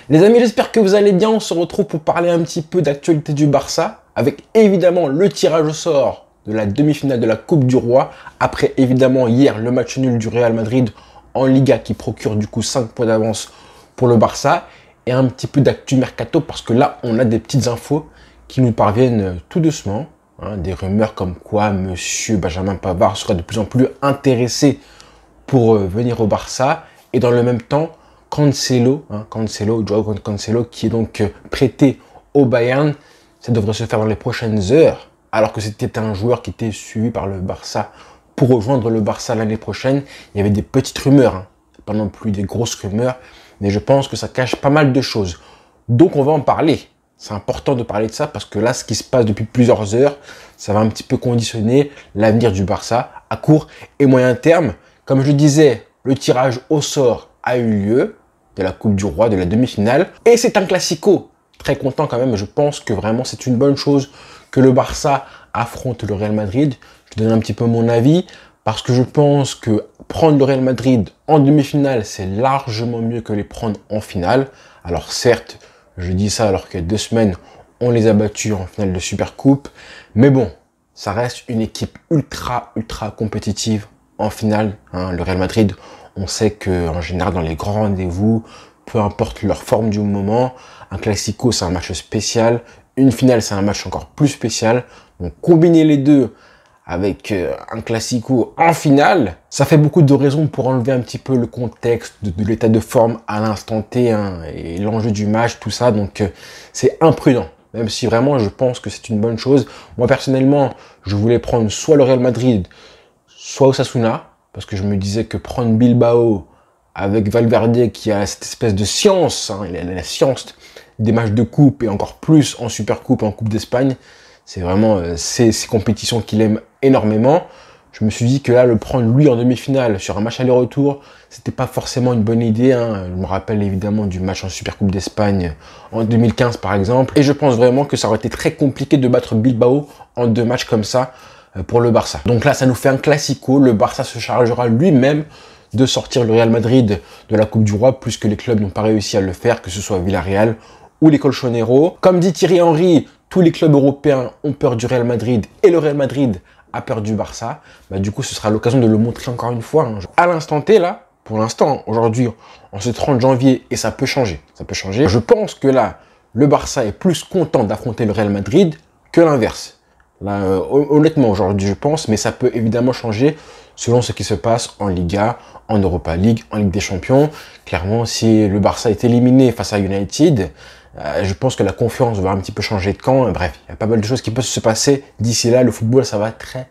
Les amis, j'espère que vous allez bien. On se retrouve pour parler un petit peu d'actualité du Barça, avec évidemment le tirage au sort de la demi-finale de la Coupe du Roi, après évidemment hier le match nul du Real Madrid en Liga qui procure du coup 5 points d'avance pour le Barça, et un petit peu d'actu mercato parce que là on a des petites infos qui nous parviennent tout doucement, des rumeurs comme quoi monsieur Benjamin Pavard serait de plus en plus intéressé pour venir au Barça, et dans le même temps Cancelo, Joao Cancelo, qui est donc prêté au Bayern. Ça devrait se faire dans les prochaines heures, alors que c'était un joueur qui était suivi par le Barça pour rejoindre le Barça l'année prochaine. Il y avait des petites rumeurs, pas non plus des grosses rumeurs, mais je pense que ça cache pas mal de choses. Donc on va en parler. C'est important de parler de ça parce que là, ce qui se passe depuis plusieurs heures, ça va un petit peu conditionner l'avenir du Barça à court et moyen terme. Comme je disais, le tirage au sort a eu lieu de la Coupe du Roi, de la demi-finale. Et c'est un classico. Très content quand même. Je pense que vraiment c'est une bonne chose que le Barça affronte le Real Madrid. Je donne un petit peu mon avis parce que je pense que prendre le Real Madrid en demi-finale, c'est largement mieux que les prendre en finale. Alors certes, je dis ça alors qu'il y a 2 semaines, on les a battus en finale de Supercoupe. Mais bon, ça reste une équipe ultra compétitive en finale. Le Real Madrid, on sait qu'en général, dans les grands rendez-vous, peu importe leur forme du moment, un classico, c'est un match spécial. Une finale, c'est un match encore plus spécial. Donc, combiner les deux avec un classico en finale, ça fait beaucoup de raisons pour enlever un petit peu le contexte de l'état de forme à l'instant T, et l'enjeu du match, tout ça. Donc, c'est imprudent. Même si vraiment, je pense que c'est une bonne chose. Moi, personnellement, je voulais prendre soit le Real Madrid, soit Osasuna, parce que je me disais que prendre Bilbao avec Valverde qui a cette espèce de science, il a la science des matchs de coupe et encore plus en Supercoupe, en Coupe d'Espagne, c'est vraiment ces compétitions qu'il aime énormément. Je me suis dit que là, le prendre lui en demi-finale sur un match aller-retour, c'était pas forcément une bonne idée. Je me rappelle évidemment du match en Supercoupe d'Espagne en 2015 par exemple, et je pense vraiment que ça aurait été très compliqué de battre Bilbao en 2 matchs comme ça pour le Barça. Donc là, ça nous fait un classico. Le Barça se chargera lui-même de sortir le Real Madrid de la Coupe du Roi, puisque les clubs n'ont pas réussi à le faire, que ce soit Villarreal ou les Colchoneros. Comme dit Thierry Henry, tous les clubs européens ont peur du Real Madrid et le Real Madrid a peur du Barça. Du coup, ce sera l'occasion de le montrer encore une fois. À l'instant T, là, pour l'instant, aujourd'hui, en ce 30 janvier, et ça peut changer. Ça peut changer. Je pense que là, le Barça est plus content d'affronter le Real Madrid que l'inverse. Là, honnêtement, aujourd'hui, je pense, mais ça peut évidemment changer selon ce qui se passe en Liga, en Europa League, en Ligue des Champions. Clairement, si le Barça est éliminé face à United, je pense que la confiance va un petit peu changer de camp. Bref, il y a pas mal de choses qui peuvent se passer. D'ici là, le football, ça va très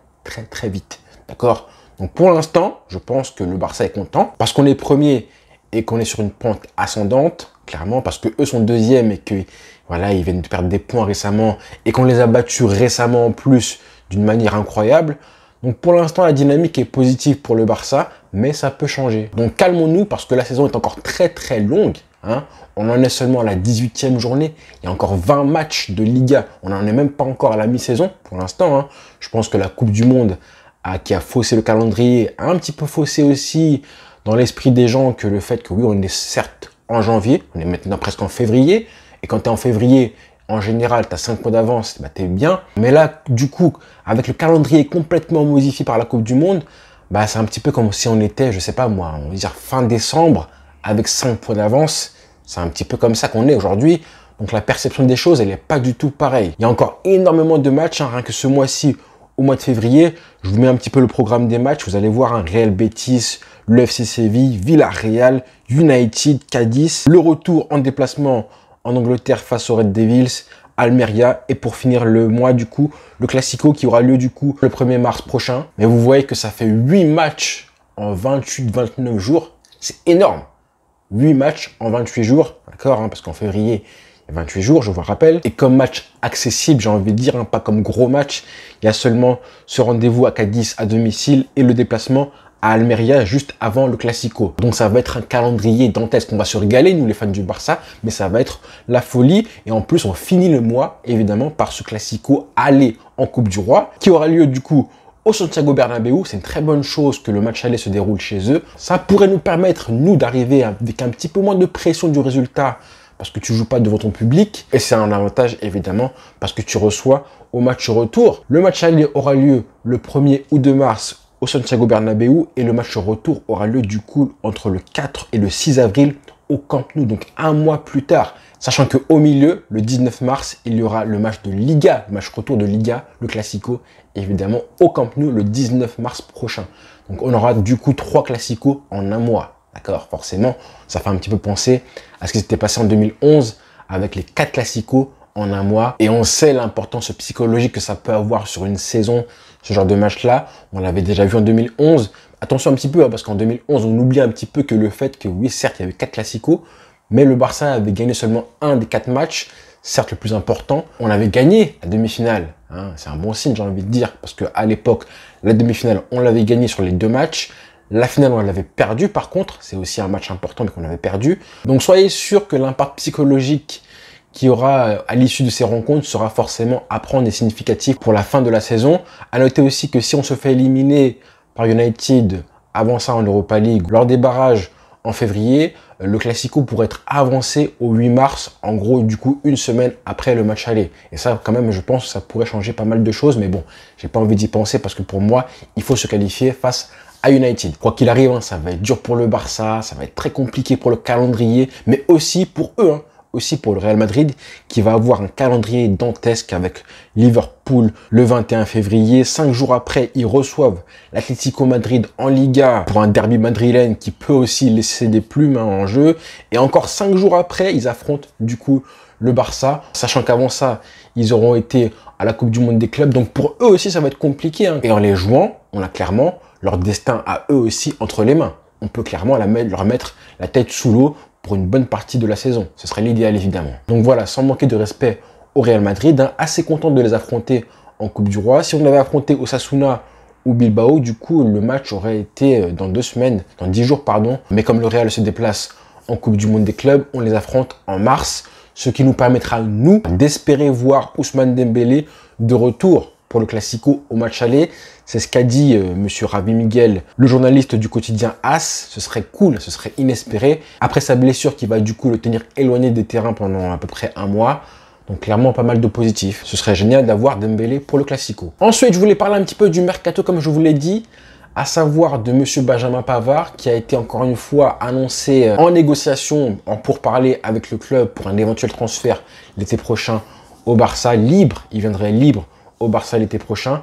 vite. D'accord? Donc pour l'instant, je pense que le Barça est content parce qu'on est premier et qu'on est sur une pente ascendante, clairement, parce que eux sont deuxième et que voilà, ils viennent de perdre des points récemment et qu'on les a battus récemment en plus d'une manière incroyable. Donc pour l'instant, la dynamique est positive pour le Barça, mais ça peut changer. Donc calmons-nous parce que la saison est encore très longue. On en est seulement à la 18e journée. Il y a encore 20 matchs de Liga. On n'en est même pas encore à la mi-saison pour l'instant. Je pense que la Coupe du Monde qui a faussé le calendrier a un petit peu faussé aussi dans l'esprit des gens que le fait que oui, on est certes en janvier, on est maintenant presque en février. Et quand tu es en février, en général, tu as 5 points d'avance, t'es bien. Mais là, du coup, avec le calendrier complètement modifié par la Coupe du Monde, c'est un petit peu comme si on était, je sais pas moi, on va dire fin décembre, avec 5 points d'avance. C'est un petit peu comme ça qu'on est aujourd'hui. Donc la perception des choses, elle n'est pas du tout pareille. Il y a encore énormément de matchs, rien que ce mois-ci, au mois de février. Je vous mets un petit peu le programme des matchs. Vous allez voir un Real Betis, le FC Séville, Villarreal, United, Cadiz. Le retour en déplacement en Angleterre face aux Red Devils, Almeria, et pour finir le mois du coup, le Classico qui aura lieu du coup le 1er mars prochain. Mais vous voyez que ça fait 8 matchs en 28-29 jours, c'est énorme. 8 matchs en 28 jours, d'accord, parce qu'en février, il y a 28 jours, je vous rappelle. Et comme match accessible, j'ai envie de dire, pas comme gros match, il y a seulement ce rendez-vous à Cadiz à domicile et le déplacement à Almeria juste avant le Classico. Donc ça va être un calendrier dantesque. On va se régaler, nous les fans du Barça, mais ça va être la folie. Et en plus, on finit le mois, évidemment, par ce Classico aller en Coupe du Roi, qui aura lieu du coup au Santiago Bernabéu. C'est une très bonne chose que le match aller se déroule chez eux. Ça pourrait nous permettre, nous, d'arriver avec un petit peu moins de pression du résultat, parce que tu joues pas devant ton public. Et c'est un avantage, évidemment, parce que tu reçois au match retour. Le match aller aura lieu le 1er ou 2 mars au Santiago Bernabéu et le match retour aura lieu du coup entre le 4 et le 6 avril au Camp Nou, donc un mois plus tard. Sachant qu'au milieu, le 19 mars, il y aura le match de Liga, le match retour de Liga, le Classico, évidemment, au Camp Nou le 19 mars prochain. Donc on aura du coup 3 Classicos en un mois. D'accord, forcément, ça fait un petit peu penser à ce qui s'était passé en 2011 avec les 4 Classicos en un mois. Et on sait l'importance psychologique que ça peut avoir sur une saison, ce genre de match-là. On l'avait déjà vu en 2011. Attention un petit peu, hein, parce qu'en 2011, on oublie un petit peu que le fait que, oui, certes, il y avait 4 Classicos, mais le Barça avait gagné seulement un des 4 matchs, certes le plus important. On avait gagné la demi-finale. Hein, c'est un bon signe, j'ai envie de dire, parce qu'à l'époque, la demi-finale, on l'avait gagné sur les 2 matchs. La finale, on l'avait perdu par contre. C'est aussi un match important, mais qu'on avait perdu. Donc, soyez sûr que l'impact psychologique qu'il y aura à l'issue de ces rencontres sera forcément à prendre et significatif pour la fin de la saison. À noter aussi que si on se fait éliminer par United avant ça en Europa League, lors des barrages en février, le Classico pourrait être avancé au 8 mars, en gros, du coup, une semaine après le match aller. Et ça, quand même, je pense que ça pourrait changer pas mal de choses, mais bon, j'ai pas envie d'y penser parce que pour moi, il faut se qualifier face à United. Quoi qu'il arrive, hein, ça va être dur pour le Barça, ça va être très compliqué pour le calendrier, mais aussi pour eux, hein, aussi pour le Real Madrid, qui va avoir un calendrier dantesque avec Liverpool le 21 février. 5 jours après, ils reçoivent l'Atlético Madrid en Liga pour un derby madrilène qui peut aussi laisser des plumes en jeu. Et encore 5 jours après, ils affrontent du coup le Barça, sachant qu'avant ça, ils auront été à la Coupe du Monde des clubs. Donc pour eux aussi, ça va être compliqué. Hein. Et en les jouant, on a clairement leur destin à eux aussi entre les mains. On peut clairement leur mettre la tête sous l'eau pour une bonne partie de la saison. Ce serait l'idéal, évidemment. Donc voilà, sans manquer de respect au Real Madrid, hein, assez content de les affronter en Coupe du Roi. Si on avait affronté Osasuna ou Bilbao, du coup, le match aurait été dans 2 semaines, dans 10 jours, pardon. Mais comme le Real se déplace en Coupe du Monde des clubs, on les affronte en mars, ce qui nous permettra, nous, d'espérer voir Ousmane Dembélé de retour pour le Classico au match aller. C'est ce qu'a dit monsieur Ravi Miguel, le journaliste du quotidien AS. Ce serait cool, ce serait inespéré. Après sa blessure qui va du coup le tenir éloigné des terrains pendant à peu près un mois. Donc clairement pas mal de positifs. Ce serait génial d'avoir Dembélé pour le Classico. Ensuite, je voulais parler un petit peu du mercato comme je vous l'ai dit, à savoir de monsieur Benjamin Pavard qui a été encore une fois annoncé en négociation, en pourparlers avec le club pour un éventuel transfert l'été prochain au Barça libre. Il viendrait libre au Barça l'été prochain.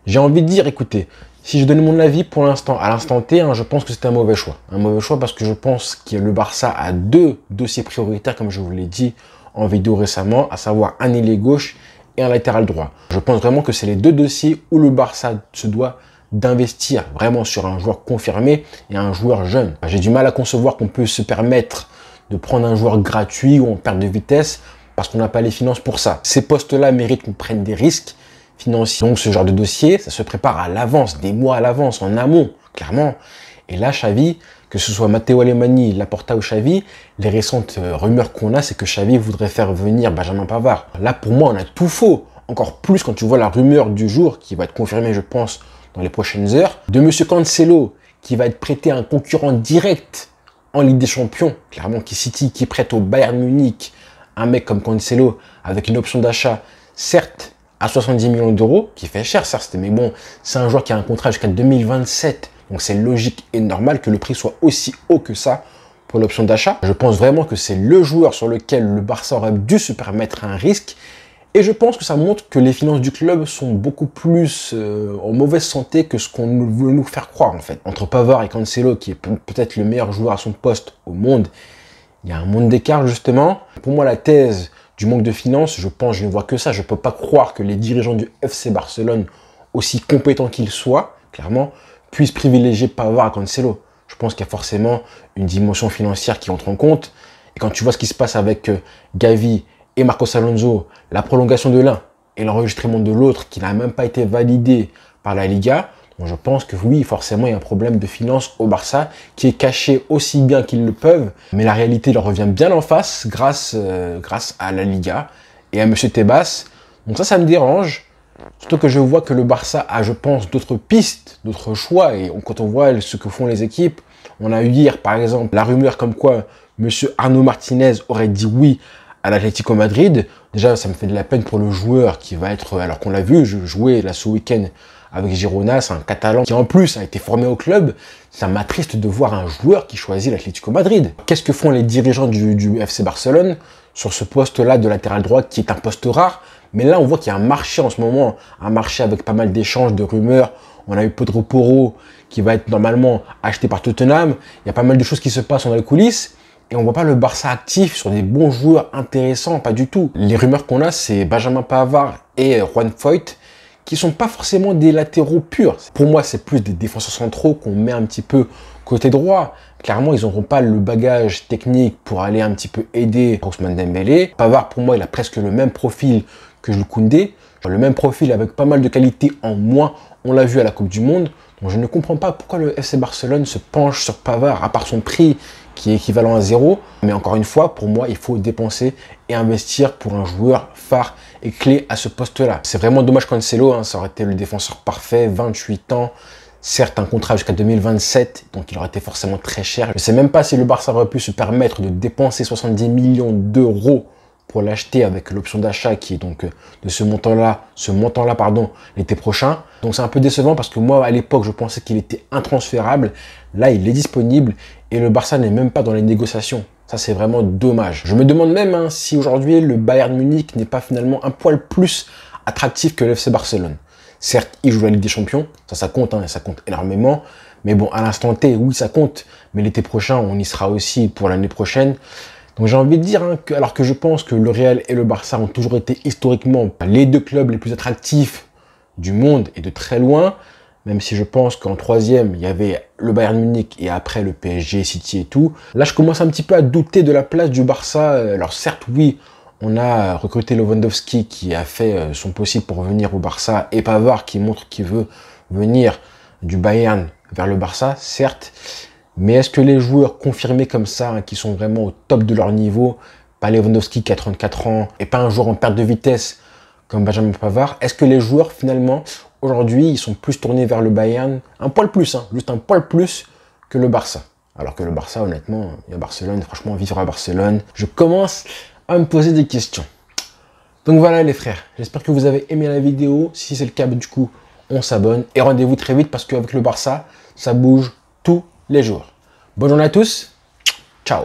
J'ai envie de dire, écoutez, si je donne mon avis pour l'instant, à l'instant T, hein, je pense que c'est un mauvais choix. Un mauvais choix parce que je pense que le Barça a 2 dossiers prioritaires, comme je vous l'ai dit en vidéo récemment, à savoir un ailier gauche et un latéral droit. Je pense vraiment que c'est les 2 dossiers où le Barça se doit d'investir vraiment sur un joueur confirmé et un joueur jeune. J'ai du mal à concevoir qu'on peut se permettre de prendre un joueur gratuit ou en perte de vitesse parce qu'on n'a pas les finances pour ça. Ces postes-là méritent qu'on prenne des risques financiers. Donc ce genre de dossier, ça se prépare à l'avance, des mois à l'avance, en amont, clairement. Et là, Xavi, que ce soit Matteo Alemany, Laporta ou Xavi, les récentes rumeurs qu'on a, c'est que Xavi voudrait faire venir Benjamin Pavard. Là, pour moi, on a tout faux. Encore plus quand tu vois la rumeur du jour, qui va être confirmée, je pense, dans les prochaines heures, de monsieur Cancelo, qui va être prêté à un concurrent direct en Ligue des Champions, clairement, qui prête au Bayern Munich un mec comme Cancelo avec une option d'achat, certes, à 70 millions d'euros, qui fait cher, certes, mais bon, c'est un joueur qui a un contrat jusqu'à 2027, donc c'est logique et normal que le prix soit aussi haut que ça pour l'option d'achat. Je pense vraiment que c'est le joueur sur lequel le Barça aurait dû se permettre un risque, et je pense que ça montre que les finances du club sont beaucoup plus en mauvaise santé que ce qu'on veut nous faire croire, en fait. Entre Pavard et Cancelo, qui est peut-être le meilleur joueur à son poste au monde, il y a un monde d'écart, justement. Pour moi, la thèse du manque de finances, je ne vois que ça. Je ne peux pas croire que les dirigeants du FC Barcelone, aussi compétents qu'ils soient, clairement, puissent privilégier Pavard à Cancelo. Je pense qu'il y a forcément une dimension financière qui entre en compte. Et quand tu vois ce qui se passe avec Gavi et Marcos Alonso, la prolongation de l'un et l'enregistrement de l'autre qui n'a même pas été validé par la Liga, donc je pense que oui, forcément, il y a un problème de finances au Barça qui est caché aussi bien qu'ils le peuvent, mais la réalité leur revient bien en face grâce à la Liga et à monsieur Tebas. Donc ça me dérange, surtout que je vois que le Barça a, je pense, d'autres pistes, d'autres choix, et quand on voit ce que font les équipes, on a eu hier, par exemple, la rumeur comme quoi Monsieur Arnaud Martinez aurait dit oui à l'Atlético Madrid. Déjà, ça me fait de la peine pour le joueur qui va être, alors qu'on l'a vu jouer là ce week-end avec Girona, c'est un Catalan qui en plus a été formé au club. Ça m'attriste de voir un joueur qui choisit l'Atlético Madrid. Qu'est-ce que font les dirigeants du FC Barcelone sur ce poste-là de latéral droit qui est un poste rare? Mais là, on voit qu'il y a un marché en ce moment, un marché avec pas mal d'échanges, de rumeurs. On a eu Pedro Porro qui va être normalement acheté par Tottenham. Il y a pas mal de choses qui se passent dans les coulisses. Et on voit pas le Barça actif sur des bons joueurs intéressants, pas du tout. Les rumeurs qu'on a, c'est Benjamin Pavard et Juan Foyth, qui sont pas forcément des latéraux purs. Pour moi, c'est plus des défenseurs centraux qu'on met un petit peu côté droit. Clairement, ils n'auront pas le bagage technique pour aller un petit peu aider Ousmane Dembélé. Pavard, pour moi, il a presque le même profil que Jules Koundé. Le même profil avec pas mal de qualités en moins. On l'a vu à la Coupe du Monde. Donc je ne comprends pas pourquoi le FC Barcelone se penche sur Pavard, à part son prix qui est équivalent à 0. Mais encore une fois, pour moi, il faut dépenser et investir pour un joueur phare et clé à ce poste-là. C'est vraiment dommage qu'Ancelo, ça aurait été le défenseur parfait, 28 ans, certes un contrat jusqu'à 2027, donc il aurait été forcément très cher. Je ne sais même pas si le Barça aurait pu se permettre de dépenser 70 millions d'euros pour l'acheter avec l'option d'achat qui est donc de ce montant-là, l'été prochain. Donc c'est un peu décevant parce que moi, à l'époque, je pensais qu'il était intransférable. Là, il est disponible et le Barça n'est même pas dans les négociations. Ça, c'est vraiment dommage. Je me demande même si aujourd'hui, le Bayern Munich n'est pas finalement un poil plus attractif que le FC Barcelone. Certes, il joue la Ligue des Champions, ça compte, ça compte énormément. Mais bon, à l'instant T, oui, ça compte. Mais l'été prochain, on y sera aussi pour l'année prochaine. Donc j'ai envie de dire, alors que je pense que le Real et le Barça ont toujours été historiquement les deux clubs les plus attractifs du monde et de très loin, même si je pense qu'en troisième, il y avait le Bayern Munich et après le PSG, City et tout. Là, je commence un petit peu à douter de la place du Barça. Alors certes, oui, on a recruté Lewandowski qui a fait son possible pour venir au Barça et Pavard qui montre qu'il veut venir du Bayern vers le Barça, certes. Mais est-ce que les joueurs confirmés comme ça, qui sont vraiment au top de leur niveau, pas Lewandowski qui a 34 ans, et pas un joueur en perte de vitesse comme Benjamin Pavard, est-ce que les joueurs finalement, aujourd'hui, ils sont plus tournés vers le Bayern, un poil plus, juste un poil plus que le Barça? Alors que le Barça, honnêtement, il y a Barcelone, franchement, vivre à Barcelone, je commence à me poser des questions. Donc voilà les frères, j'espère que vous avez aimé la vidéo. Si c'est le cas, du coup, on s'abonne. Et rendez-vous très vite parce qu'avec le Barça, ça bouge tout les jours. Bonne journée à tous, ciao.